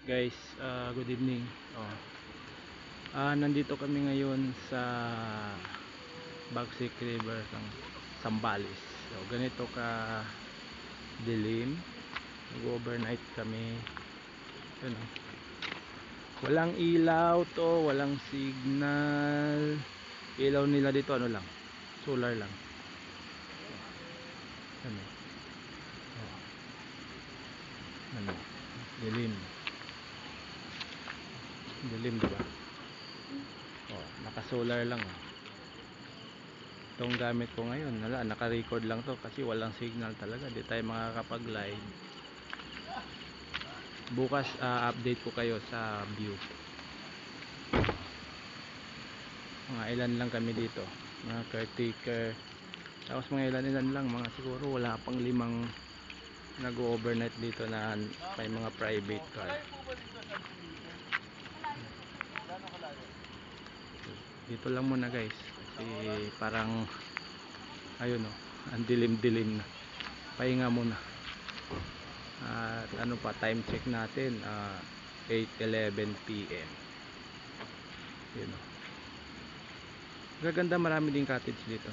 Guys, good evening. Nandito kami ngayon sa Bagsik River ng Zambales. So, ganito ka dilim. Nag-overnight kami. Yun, oh. Walang ilaw to, walang signal. Ilaw nila dito ano lang, solar lang. Ano? Ano? Dilim. Dilim, diba? Naka-solar lang. Itong gamit ko ngayon, naka-record lang to kasi walang signal talaga. Di tayo makakapag-live. Bukas update ko kayo sa view. Mga ilan lang kami dito, mga caretaker. Tapos mga ilan lang, mga siguro wala pang 5 nag-overnight dito na may mga private car. Dito lang muna guys kasi parang ayun ang dilim-dilim na. Pahinga muna. At ano pa, time check natin 8:11 PM. Yun. Gaganda, marami ding cottage dito.